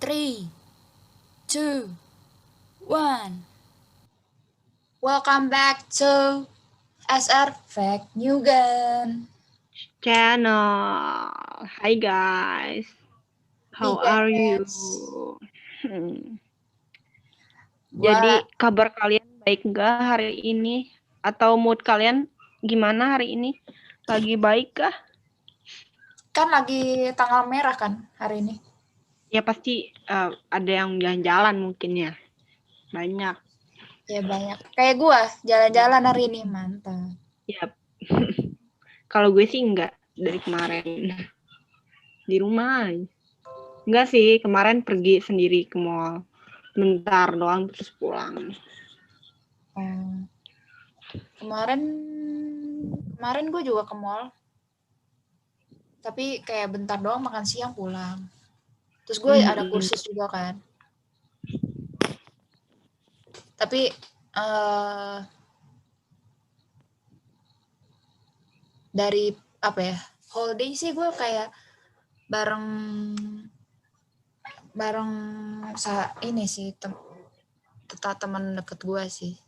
3, 2, 1. Welcome back to SR Fact Newgan channel. Hi guys, how are you? Jadi kabar kalian baik nggak hari ini? Atau mood kalian gimana hari ini? Lagi baik kah? Kan lagi tanggal merah kan hari ini? Ya pasti ada yang jalan-jalan mungkin ya. Banyak. Ya banyak. Kayak gue jalan-jalan hari ini, mantap. Yap. Kalau gue sih enggak dari kemarin. Di rumah. Enggak sih, kemarin pergi sendiri ke mall. Bentar doang terus pulang. Kemarin gue juga ke mall. Tapi kayak bentar doang, makan siang pulang. Terus gue ada kursus juga kan. Tapi dari apa ya, holiday sih gue kayak bareng ini sih teman deket gue sih.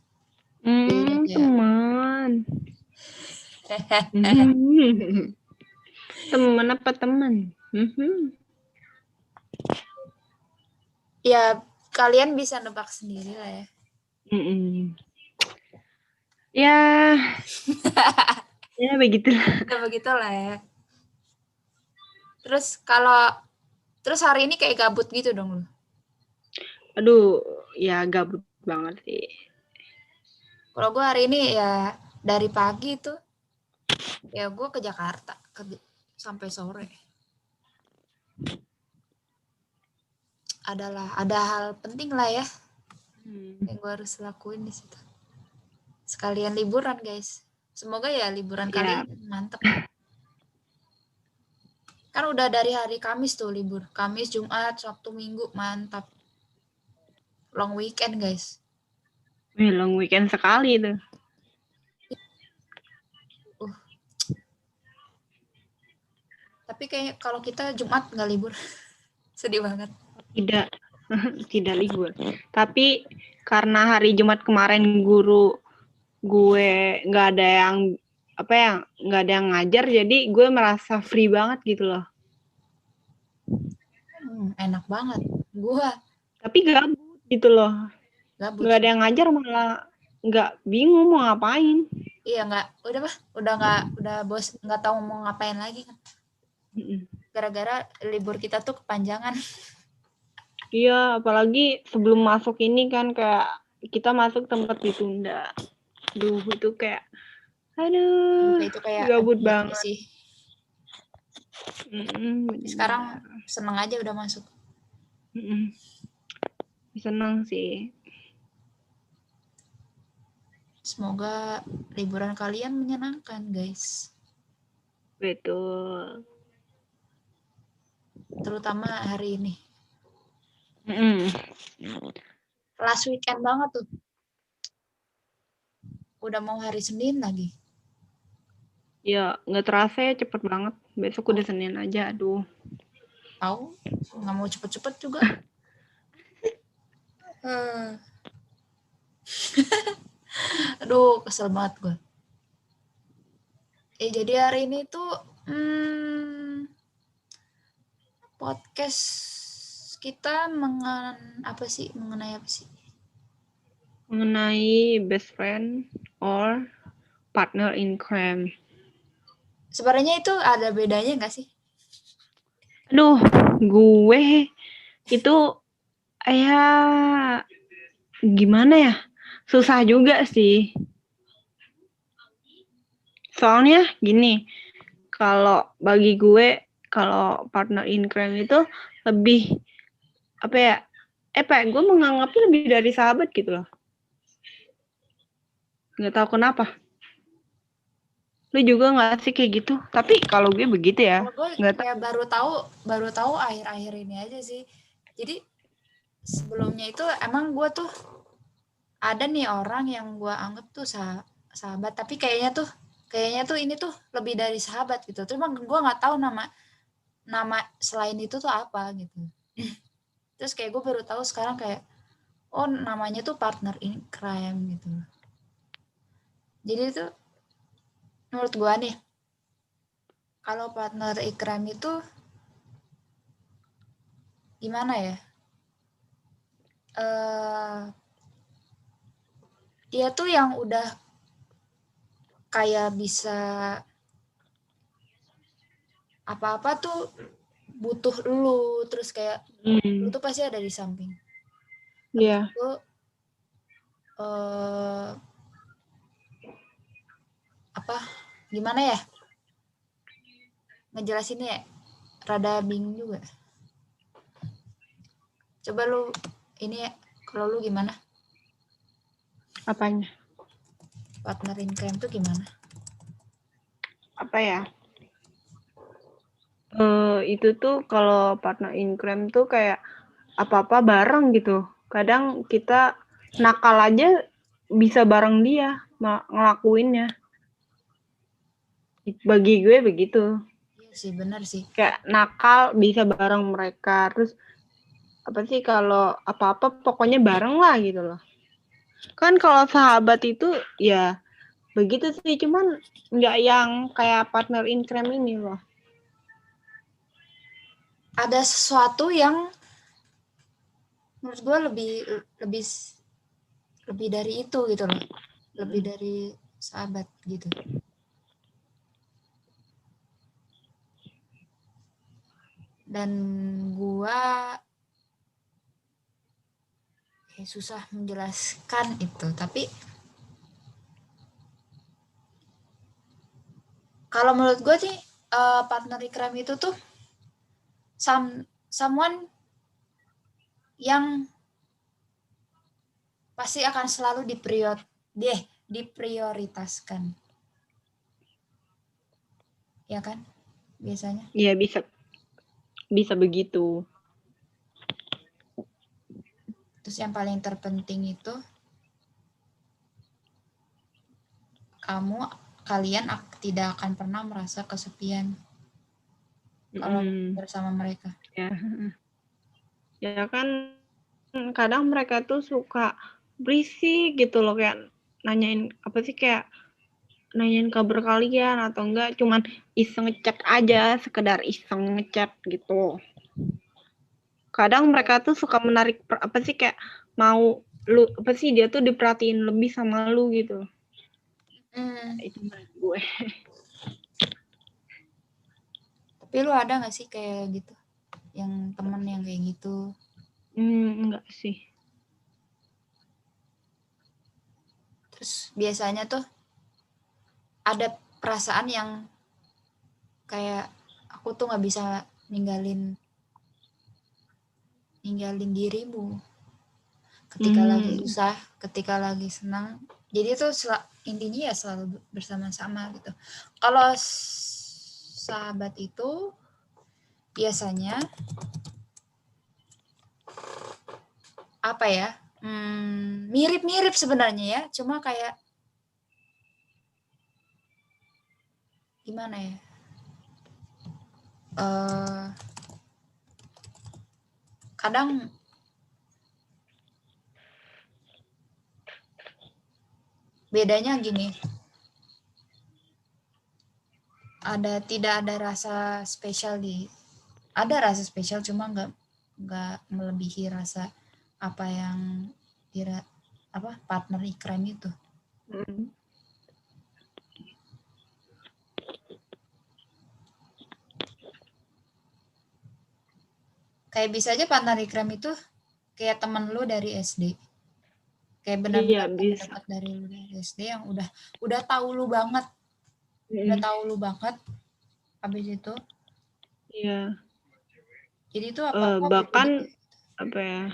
Teman. Teman apa teman? Ya kalian bisa nebak sendiri lah ya. Ya begitulah. Ya begitulah ya. Terus hari ini kayak gabut gitu dong lu? Aduh, ya gabut banget sih. Kalau gue hari ini ya dari pagi tuh, ya gue ke Jakarta sampai sore. Ada hal penting lah ya yang gue harus lakuin di situ. Sekalian liburan guys. Semoga ya liburan kalian mantep. Kan udah dari hari Kamis tuh libur. Kamis, Jumat, Sabtu, Minggu, mantap. Long weekend guys. Long weekend sekali tuh. Tapi kayak kalau kita Jumat nggak libur. Sedih banget. Tidak libur. Tapi karena hari Jumat kemarin guru gue nggak ada yang ngajar, jadi gue merasa free banget gitu loh. Enak banget. Gue. Tapi gabut gitu loh. Gabut. Nggak ada yang ngajar, malah nggak bingung mau ngapain. Iya udah bos, nggak tahu mau ngapain lagi kan. Gara-gara libur kita tuh kepanjangan. Iya, apalagi sebelum masuk ini kan kayak kita masuk tempat ditunda. Duh, itu kayak Itu kayak gabut banget sih. Sekarang seneng aja udah masuk. Seneng sih. Semoga liburan kalian menyenangkan guys. Betul. Terutama hari ini. Last weekend banget tuh. Udah mau hari Senin lagi. Ya, nggak terasa ya, cepet banget. Besok udah Senin aja, aduh. Tahu, nggak mau cepet-cepet juga. Aduh, kesel banget gue. Jadi hari ini tuh podcast kita mengenai apa sih? Mengenai best friend or partner in crime. Sebenarnya itu ada bedanya nggak sih? Aduh, gue itu ya gimana ya? Susah juga sih. Soalnya gini, kalau bagi gue, kalau partner in crime itu lebih gue menganggapnya lebih dari sahabat gitu loh. Nggak tahu kenapa. Lu juga nggak sih kayak gitu? Tapi kalau gue begitu ya. Gue kayak baru tahu akhir-akhir ini aja sih. Jadi sebelumnya itu emang gue tuh ada nih orang yang gue anggap tuh sahabat, tapi kayaknya tuh ini tuh lebih dari sahabat gitu. Cuma gue nggak tahu nama selain itu tuh apa gitu. Terus kayak gue baru tahu sekarang kayak, oh namanya tuh partner in crime gitu. Jadi itu menurut gue nih, kalau partner in crime itu gimana ya? Dia tuh yang udah kayak bisa apa-apa tuh butuh lu, terus kayak lu tuh pasti ada di samping. Habis Iya. itu apa gimana ya ngejelasinnya ya, rada bingung juga. Coba lu ini ya, kalau lu gimana? Apanya? Partner in crime tuh gimana? Apa ya? Itu tuh kalau partner in crime tuh kayak apa-apa bareng gitu. Kadang kita nakal aja bisa bareng dia ngelakuinnya. Bagi gue begitu. Iya sih, benar sih. Kayak nakal bisa bareng mereka. Terus apa sih kalau apa-apa pokoknya bareng lah gitu loh. Kan kalau sahabat itu ya begitu sih, cuman nggak yang kayak partner in crime ini loh. Ada sesuatu yang menurut gue lebih lebih dari itu gitu loh, lebih dari sahabat gitu. Dan gue susah menjelaskan itu, tapi kalau menurut gue sih partner ikram itu tuh someone yang pasti akan selalu diprioritaskan, ya kan, biasanya. Iya bisa begitu. Terus yang paling terpenting itu kalian tidak akan pernah merasa kesepian kalau bersama mereka. Ya kan kadang mereka tuh suka berisik gitu loh, kayak nanyain apa sih, kayak nanyain kabar kalian atau enggak cuman iseng ngechat aja, sekedar iseng ngechat gitu. Kadang mereka tuh suka menarik apa sih, kayak mau lu apa sih, dia tuh diperhatiin lebih sama lu gitu. Itu menurut gue. Tapi lu ada gak sih kayak gitu, yang temen yang kayak gitu? Enggak sih. Terus biasanya tuh ada perasaan yang kayak aku tuh gak bisa ninggalin dirimu ketika lagi susah, ketika lagi senang. Jadi itu intinya ya selalu bersama-sama gitu. Kalau sahabat itu biasanya apa ya, mirip-mirip sebenarnya ya, cuma kayak gimana ya, kadang bedanya gini, tidak ada rasa spesial ada rasa spesial, cuma nggak melebihi rasa apa yang partner ikram itu. Kayak bisa aja partner ikram itu kayak temen lu dari SD, kayak benar-benar dekat dari lu dari SD, yang udah tahu lu banget, habis itu Iya. jadi itu apa bahkan apa ya,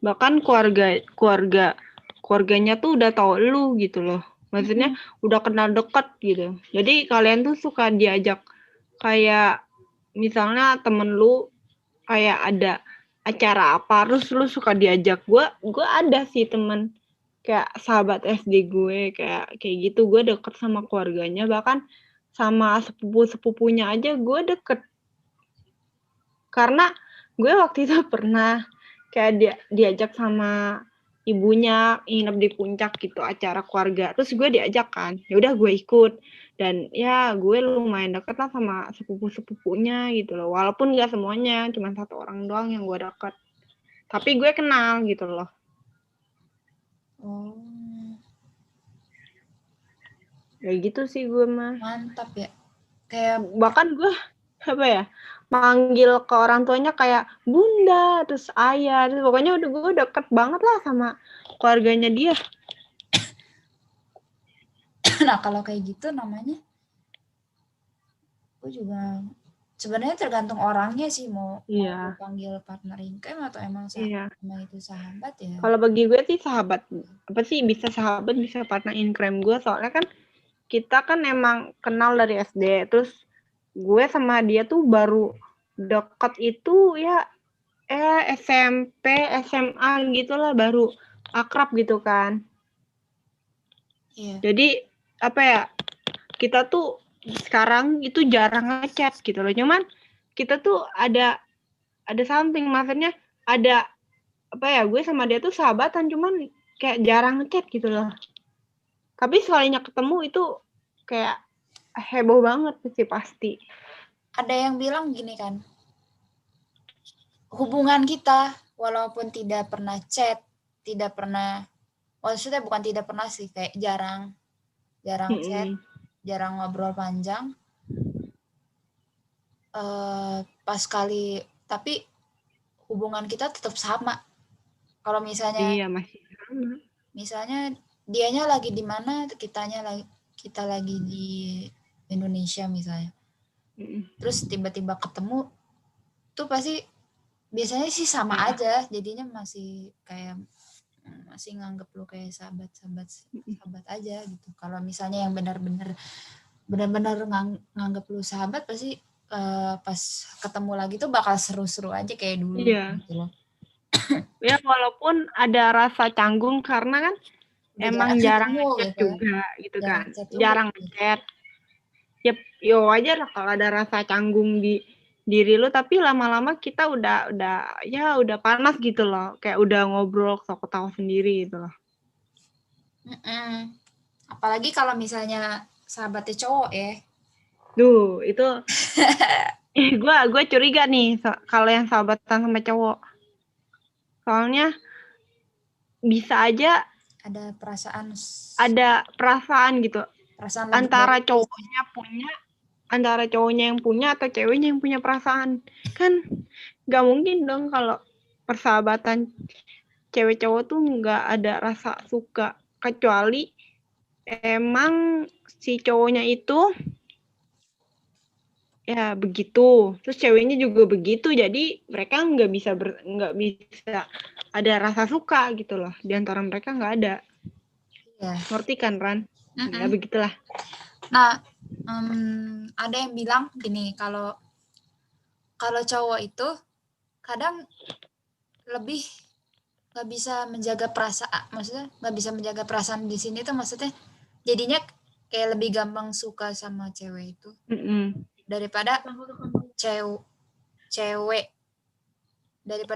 bahkan keluarganya tuh udah tahu lu gitu loh, maksudnya udah kenal dekat gitu. Jadi kalian tuh suka diajak, kayak misalnya temen lu kayak ada acara apa, terus lu suka diajak. Gue ada sih temen kayak sahabat SD gue kayak gitu, gue deket sama keluarganya, bahkan sama sepupunya aja gue deket, karena gue waktu itu pernah kayak diajak sama ibunya nginep di puncak gitu acara keluarga, terus gue diajak kan, ya udah gue ikut, dan ya gue lumayan deket lah sama sepupu-sepupunya gitu loh, walaupun gak semuanya, cuma satu orang doang yang gue deket, tapi gue kenal gitu loh. Oh, Kayak gitu sih gue mah. mantap ya. Kayak Bahkan gue apa ya, manggil ke orang tuanya kayak bunda, terus ayah, terus pokoknya gue deket banget lah sama keluarganya dia. nah kalau kayak gitu namanya, gue juga sebenarnya tergantung orangnya sih mau Iya. dipanggil partner in crime atau emang Iya. emang itu sahabat ya. Kalau bagi gue sih sahabat, apa sih, bisa sahabat bisa partner in crime gue, soalnya kan kita kan emang kenal dari SD, terus gue sama dia tuh baru deket itu ya SMP, SMA gitulah baru akrab gitu kan. Iya. Jadi apa ya, kita tuh sekarang itu jarang ngechat gitu loh. Cuman kita tuh ada something, maksudnya ada apa ya, gue sama dia tuh sahabatan cuman kayak jarang ngechat gitu loh. Tapi sekalinya ketemu itu kayak heboh banget sih pasti. Ada yang bilang gini kan, hubungan kita walaupun tidak pernah chat, tidak pernah, maksudnya bukan tidak pernah sih, kayak jarang chat, jarang ngobrol panjang, pas kali, tapi hubungan kita tetap sama. Kalau misalnya Iya, masih sama. misalnya dianya lagi di mana, kita lagi di Indonesia misalnya, terus tiba-tiba ketemu tuh pasti biasanya sih sama aja, jadinya masih kayak masih nganggep lu kayak sahabat aja gitu. Kalau misalnya yang benar-benar nganggep lu sahabat, pasti pas ketemu lagi tuh bakal seru-seru aja kayak dulu gitu loh. Ya walaupun ada rasa canggung karena kan Udah emang jarang ketemu ngechat gitu, juga gitu kan. chat juga Jarang gitu. ngechat. Ya yo wajar lah kalau ada rasa canggung di diri lu, tapi lama-lama kita udah panas gitu loh. Kayak udah ngobrol sok ketawa sendiri gitu loh. Apalagi kalau misalnya sahabatnya cowok ya. Duh, itu gue curiga nih kalau yang sahabatan sama cowok. Soalnya bisa aja Ada perasaan gitu lebih antara dari cowoknya yang punya atau ceweknya yang punya perasaan. Kan gak mungkin dong kalau persahabatan cewek cowok tuh gak ada rasa suka, kecuali emang si cowoknya itu ya begitu, terus ceweknya juga begitu, jadi mereka nggak bisa ada rasa suka gitu loh, di antara mereka nggak ada. ya. Ngerti kan, Ran? Ya begitulah. Nah, ada yang bilang gini, kalau cowok itu kadang lebih nggak bisa menjaga perasaan, maksudnya nggak bisa menjaga perasaan di sini tuh, maksudnya jadinya kayak lebih gampang suka sama cewek itu daripada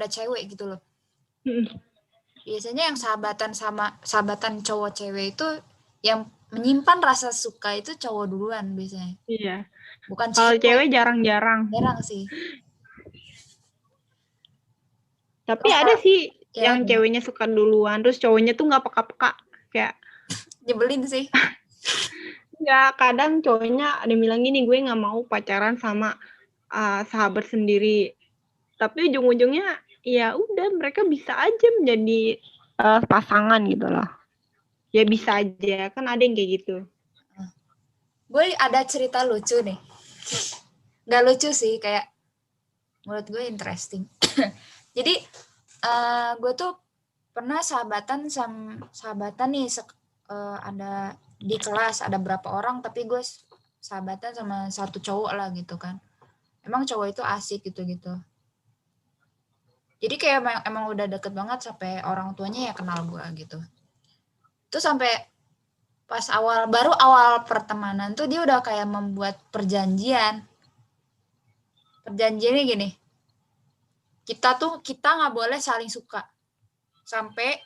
cewek gitu loh. Biasanya yang sahabatan cowok cewek itu yang menyimpan rasa suka itu cowok duluan biasanya. Iya. Bukan Kalau cewek jarang-jarang. Jarang sih. Tapi ada sih ya, yang ceweknya suka duluan, terus cowoknya tuh nggak peka-peka, kayak nyebelin sih. Ya kadang cowoknya ada bilang gini, gue nggak mau pacaran sama sahabat sendiri. Tapi ujung-ujungnya ya udah, mereka bisa aja menjadi pasangan gitu loh. Ya bisa aja, kan ada yang kayak gitu. Gue ada cerita lucu nih. Gak lucu sih, kayak menurut gue interesting. Jadi gue tuh pernah sahabatan nih, ada di kelas ada berapa orang, tapi gue sahabatan sama satu cowok lah gitu kan. Emang cowok itu asik gitu-gitu. Jadi kayak emang udah deket banget sampai orang tuanya ya kenal gue gitu. Terus sampai pas baru awal pertemanan tuh dia udah kayak membuat perjanjiannya gini. kita nggak boleh saling suka sampai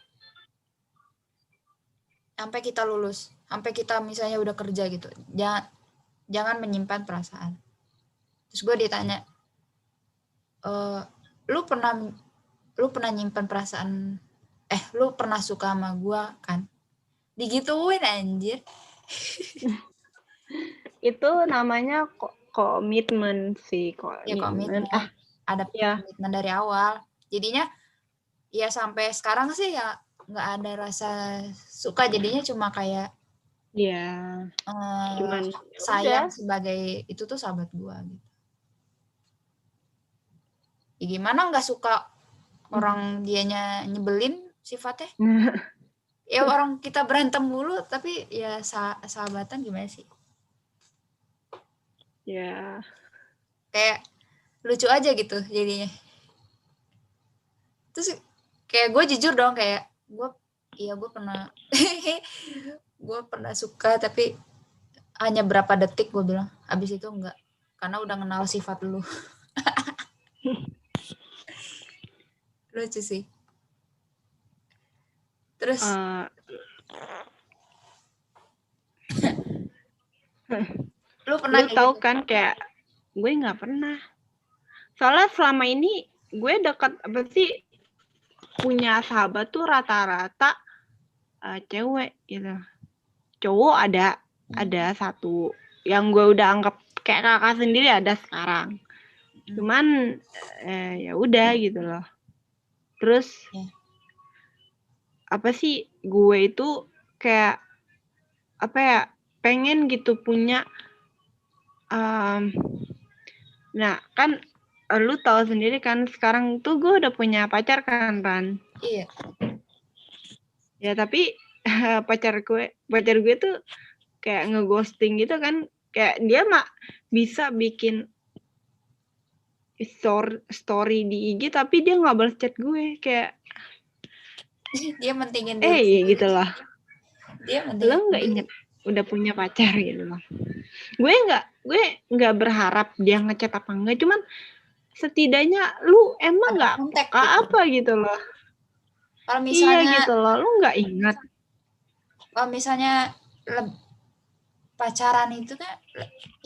kita lulus, sampai kita misalnya udah kerja gitu. Jangan menyimpan perasaan. Terus gue ditanya, lu pernah nyimpan perasaan, lu pernah suka sama gue kan? Digituin anjir. Itu namanya komitmen sih, Ya komitmen. Ada komitmen dari awal. Jadinya ya sampai sekarang sih ya nggak ada rasa suka, jadinya cuma kayak cuman sayang sebagai itu tuh sahabat gua gitu. Ya gimana nggak suka orang dianya nyebelin sifatnya? Ya orang kita berantem mulu tapi ya sahabatan gimana sih? Ya. Kayak lucu aja gitu jadinya. Terus kayak gue jujur dong, kayak gue pernah gue pernah suka tapi hanya berapa detik, gue bilang. Habis itu enggak, karena udah kenal sifat lu. Lucu sih. Terus lu pernah lu tahu gitu? Kan kayak gue nggak pernah. Soalnya selama ini gue dekat apa sih, punya sahabat tuh rata-rata cewek gitu. Cowok ada satu yang gue udah anggap kayak kakak sendiri ada sekarang. Cuman ya udah gitu loh. Terus apa sih, gue itu kayak apa ya, pengen gitu punya nah kan lu tahu sendiri kan sekarang tuh gue udah punya pacar kan, Ran? Iya. Ya tapi pacar gue tuh kayak ngeghosting gitu kan, kayak dia bisa bikin story di IG tapi dia nggak balas chat gue, kayak dia mentingin diri gitu loh. Dia mentingin lo nggak inget udah punya pacar gitu loh. Gue nggak berharap dia ngechat apa enggak, cuman setidaknya lu emang nggak peka gitu. Apa gitu loh. Kalau misalnya gitu loh, lu nggak ingat. Kalau misalnya pacaran itu kan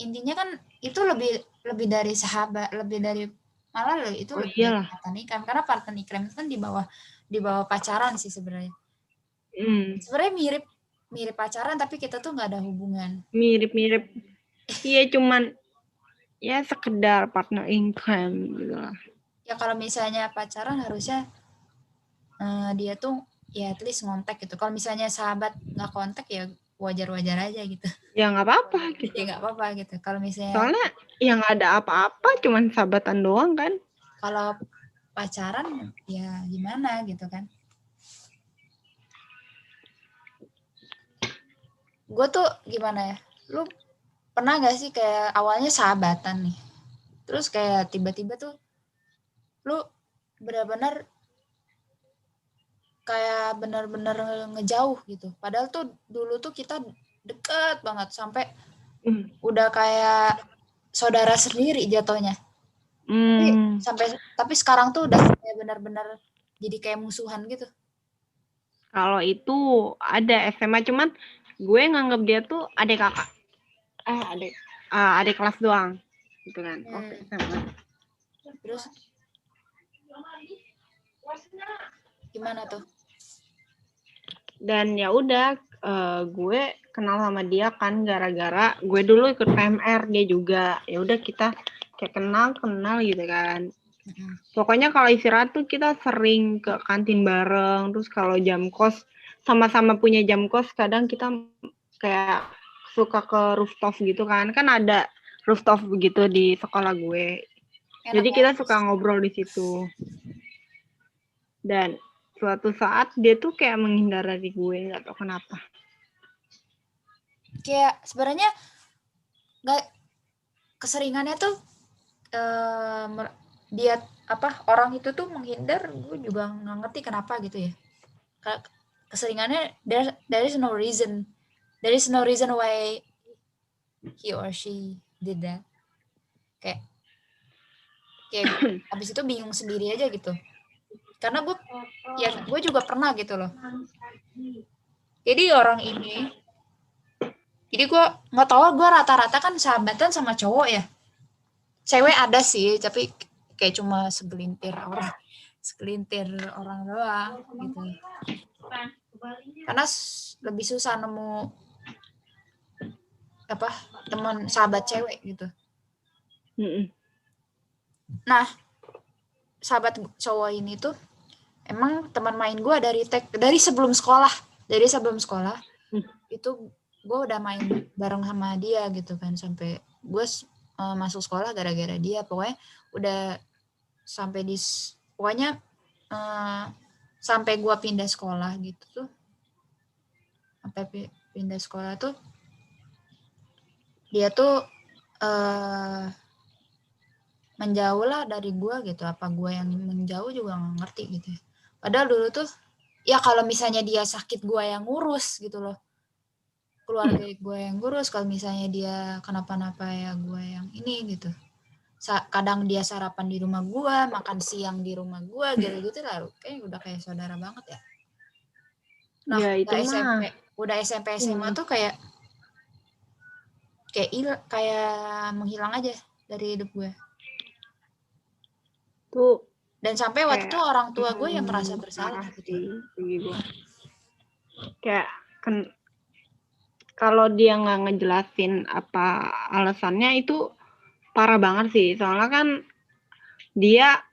intinya kan itu lebih dari sahabat, lebih dari malah itu lebih dari partenikan, karena partenikan itu kan di bawah pacaran sih sebenarnya. Sebenarnya mirip pacaran tapi kita tuh nggak ada hubungan. Mirip. Iya, cuman ya sekedar partner in crime gitu lah. Ya kalau misalnya pacaran harusnya dia tuh ya at least ngontek gitu. Kalau misalnya sahabat nggak kontak ya wajar-wajar aja gitu. Ya nggak apa-apa gitu. Ya nggak apa-apa gitu. Kalau misalnya soalnya yang ada apa-apa cuman sahabatan doang kan. Kalau pacaran ya gimana gitu kan. Gue tuh gimana ya, lu pernah gak sih kayak awalnya sahabatan nih, terus kayak tiba-tiba tuh lu benar-benar kayak benar-benar ngejauh gitu, padahal tuh dulu tuh kita deket banget sampai udah kayak saudara sendiri jatuhnya. Tapi sekarang tuh udah kayak benar-benar jadi kayak musuhan gitu. Kalau itu ada SMA, cuman gue nganggap dia tuh adik kakak. Adik kelas doang gitu kan. SMA. Terus gimana tuh? Dan ya udah, gue kenal sama dia kan gara-gara gue dulu ikut PMR, dia juga. Ya udah kita kayak kenal gitu kan. Pokoknya kalau istirahat tuh kita sering ke kantin bareng. Terus kalau jam kos, sama-sama punya jam kos, kadang kita kayak suka ke rooftop gitu kan. Kan ada rooftop begitu di sekolah gue. Jadi kita suka ngobrol di situ. Dan suatu saat dia tuh kayak menghindar dari gue, nggak tahu kenapa. Kayak sebenarnya nggak, keseringannya tuh dia orang itu tuh menghindar, gue juga nggak ngerti kenapa gitu ya. Keseringannya there is no reason why he or she did that. Kayak kayak abis itu bingung sendiri aja gitu. Karena gue juga pernah gitu loh. Jadi orang ini, jadi gue nggak tahu, gue rata-rata kan sahabatan sama cowok ya. Cewek ada sih, tapi kayak cuma segelintir orang doang gitu. Karena lebih susah nemu apa teman sahabat cewek gitu. Nah, sahabat cowok ini tuh emang teman main gue dari sebelum sekolah. Itu gue udah main bareng sama dia gitu kan, sampai gue masuk sekolah gara-gara dia. Pokoknya udah sampai sampai gue pindah sekolah gitu tuh, sampai pindah sekolah tuh dia tuh menjauh lah dari gue gitu. Apa gue yang menjauh juga nggak ngerti gitu ya. Padahal dulu tuh ya kalau misalnya dia sakit gue yang ngurus gitu loh, keluarga gue yang ngurus. Kalau misalnya dia kenapa-napa ya gue yang ini gitu. Kadang dia sarapan di rumah gue, makan siang di rumah gue, gitu-gitu lah. Kayaknya udah kayak saudara banget ya. Nah, ya itu udah SMP SMA tuh kayak menghilang aja dari hidup gue. Tuh. Dan sampai waktu itu orang tua gue yang merasa bersalah gitu. Gue. Kayak kalau dia nggak ngejelasin apa alasannya itu parah banget sih. Soalnya kan dia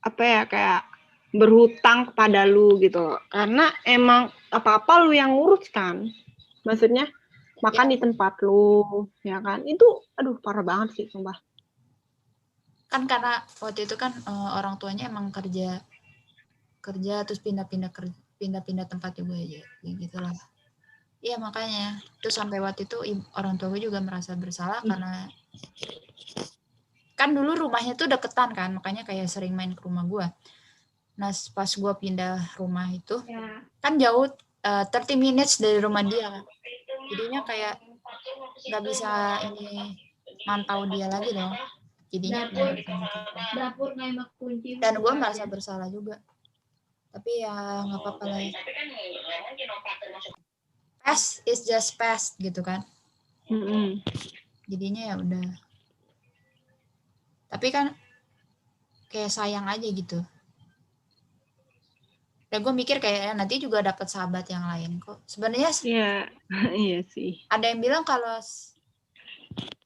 apa ya, kayak berhutang kepada lu gitu. Karena emang apa-apa lu yang ngurus kan. Maksudnya makan di tempat lu, ya kan. Itu aduh parah banget sih sumpah. Kan karena waktu itu kan orang tuanya emang kerja terus pindah-pindah tempat juga aja gitu lah. Iya, makanya terus sampai waktu itu orang tua gue juga merasa bersalah karena kan dulu rumahnya tuh deketan kan, makanya kayak sering main ke rumah gue. Nah, pas gue pindah rumah itu kan jauh 30 minutes dari rumah dia kan. Jadinya kayak nggak bisa ini mantau dia lagi dong. Jadinya dan gue merasa bersalah juga. Tapi ya nggak apa-apa lah ya. Past is just past gitu kan. Jadinya ya udah. Tapi kan kayak sayang aja gitu. Dan gue mikir kayak nanti juga dapat sahabat yang lain kok. Sebenarnya iya sih. Ada yang bilang kalau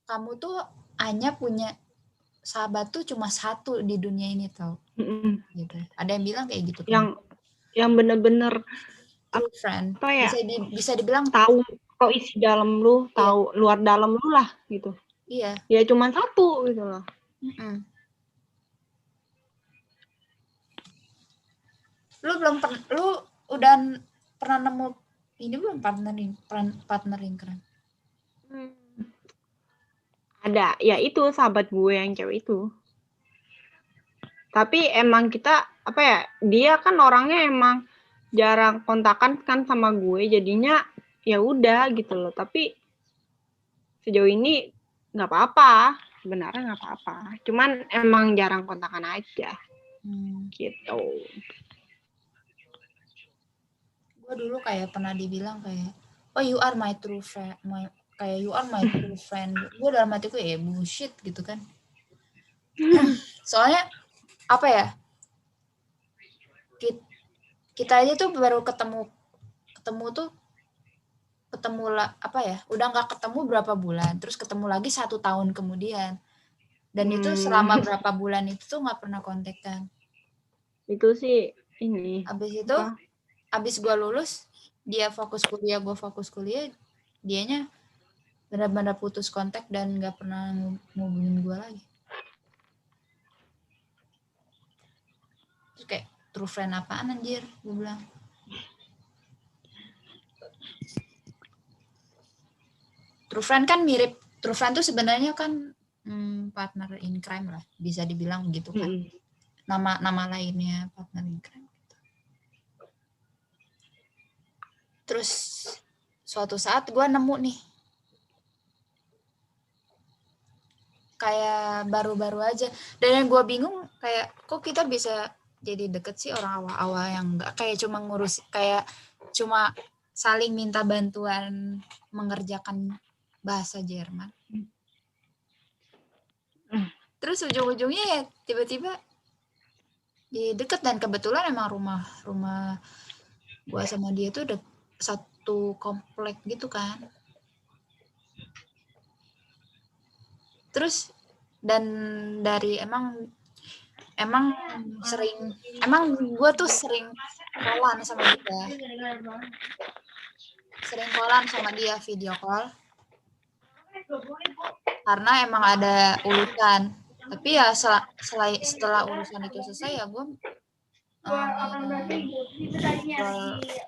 kamu tuh hanya punya sahabat tuh cuma satu di dunia ini tau. Gitu. Ada yang bilang kayak gitu kan. Yang bener-bener true friend. Apa ya? Bisa dibilang tahu kok isi dalam lu, tahu luar dalam lu lah gitu. Iya. Ya cuma satu gitu loh. Lu udah pernah nemu ini belum partnering keren? Ada, ya itu sahabat gue yang cewek itu. Tapi emang kita apa ya? Dia kan orangnya emang jarang kontakan kan sama gue, jadinya ya udah gitu loh. Tapi sejauh ini nggak apa-apa, sebenarnya nggak apa-apa. Cuman emang jarang kontakan aja, gitu. Gue dulu kayak pernah dibilang kayak, oh you are my true friend, you are my true friend. Gue dalam hatiku ya bullshit gitu kan. Soalnya apa ya? Kita aja tuh baru ketemu lah apa ya? Udah nggak ketemu berapa bulan, terus ketemu lagi 1 tahun kemudian. Dan itu selama berapa bulan itu tuh nggak pernah kontekan. Itu sih ini. Abis gue lulus, dia fokus kuliah, gue fokus kuliah, dianya benar-benar putus kontak dan nggak pernah ngubungin gue lagi. Terus kayak true friend apaan anjir, gue bilang. True friend kan mirip, true friend tuh sebenarnya kan partner in crime lah, bisa dibilang gitu kan. Nama lainnya partner in crime. Terus suatu saat gue nemu nih, kayak baru-baru aja. Dan yang gue bingung kayak kok kita bisa jadi deket sih orang awal-awal yang nggak kayak cuma ngurus, kayak cuma saling minta bantuan mengerjakan bahasa Jerman. Terus ujung-ujungnya ya tiba-tiba jadi deket, dan kebetulan emang rumah gue sama dia tuh udah satu komplek gitu kan. Terus dan dari emang gue tuh sering callan sama dia video call karena emang ada urusan. Tapi ya setelah urusan itu selesai ya gue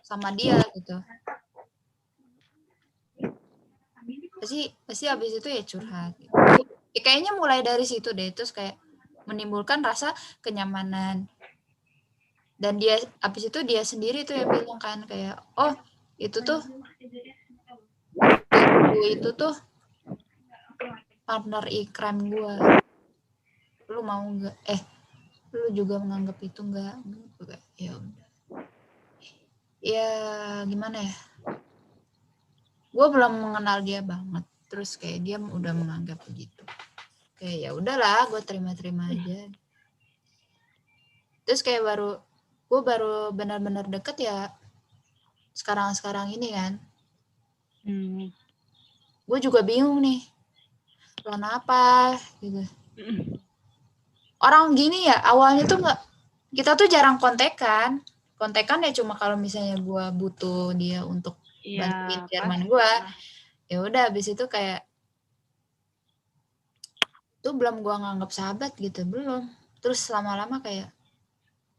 sama dia gitu. Pasti habis itu ya curhat gitu. Ya, kayaknya mulai dari situ deh, terus kayak menimbulkan rasa kenyamanan. Dan dia habis itu dia sendiri tuh yang bilang kan kayak, oh itu tuh partner ikram gue, lu mau nggak? Lu juga menganggap itu nggak? Ya udah. Ya gimana ya? Gue belum mengenal dia banget, terus kayak dia udah menganggap begitu. Kayak ya udahlah, gue terima-terima aja. Terus kayak gue baru benar-benar deket ya sekarang ini kan. Gue juga bingung nih, kenapa gitu. Orang gini ya awalnya tuh nggak, kita tuh jarang kontekan ya cuma kalau misalnya gue butuh dia untuk bantuin Jerman gue, ya udah habis itu kayak tuh belum gue nganggap sahabat gitu, belum. Terus lama-lama kayak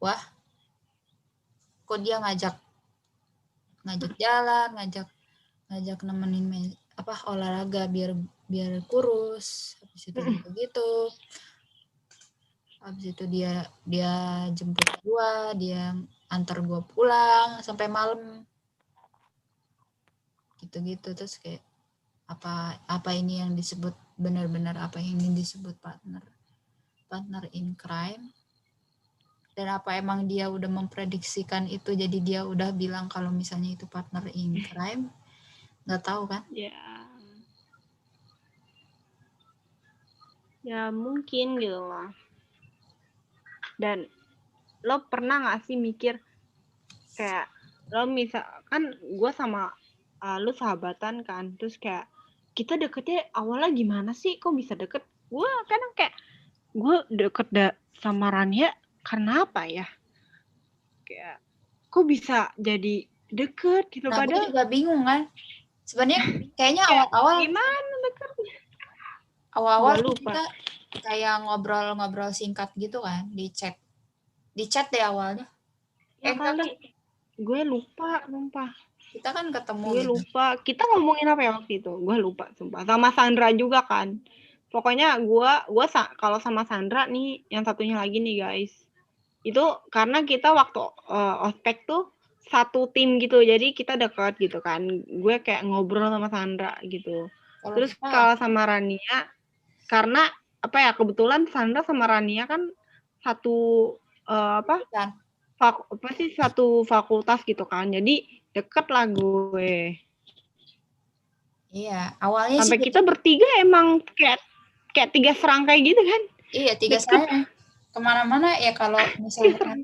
wah kok dia ngajak jalan, ngajak nemenin olahraga biar kurus, habis itu gitu. Habis itu dia jemput gua, dia antar gua pulang sampai malam. Gitu-gitu. Terus kayak apa ini yang disebut benar-benar apa ini disebut partner in crime? Dan apa emang dia udah memprediksikan itu, jadi dia udah bilang kalau misalnya itu partner in crime? Nggak tahu kan? Ya mungkin gitu loh. Dan lo pernah nggak sih mikir kayak lo misalkan gue sama lo sahabatan kan, terus kayak kita deketnya awalnya gimana sih, kok bisa deket? Gue kadang kayak gue deket sama Rania karena apa ya? Kayak kok bisa jadi deket gitu. Nah, padahal gue juga bingung kan. Sebenarnya kayaknya awal-awal gimana deketnya? Awal-awal kita kayak ngobrol singkat gitu kan di chat deh awalnya. Kali gue lupa. Kita kan ketemu gue gitu. lupa kita ngomongin apa ya waktu itu, gue lupa sumpah. Sama Sandra juga kan, pokoknya gue kalau sama Sandra nih, yang satunya lagi nih guys, itu karena kita waktu ospek tuh satu tim gitu, jadi kita dekat gitu kan. Gue kayak ngobrol sama Sandra gitu. Terus kalau sama Rania, karena apa ya, kebetulan Sandra sama Rania kan satu satu fakultas gitu kan, jadi deket lah gue. Iya, awalnya sampai sih kita bertiga emang kayak 3 serangkai gitu kan. Iya, 3 serangkai. Kemana-mana ya kalau misalnya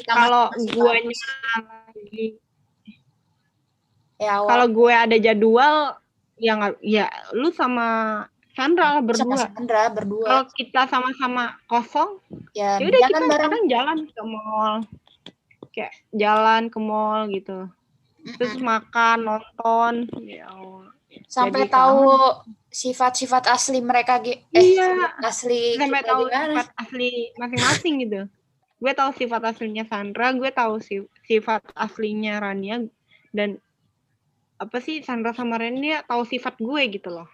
kalau guanya lagi kalau gue ada jadwal ya nggak, ya lu sama Sandra lah berdua. Kalau kita sama-sama kosong ya udah kita kadang jalan ke mall, kayak jalan ke mall gitu, terus makan, nonton, ya Allah. Sampai tahu sifat-sifat asli mereka asli sampai kita tahu gimana? Sifat asli masing-masing gitu. Gue tahu sifat aslinya Sandra, gue tahu sifat aslinya Rania, dan Sandra sama Rania tahu sifat gue gitu loh.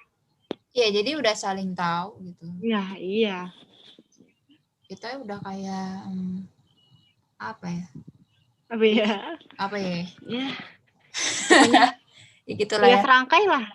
Iya, jadi udah saling tahu gitu. Ya, iya. Kita udah kayak apa ya? Ya. Ya. Pokoknya ya gitulah ya. Serangkai lah.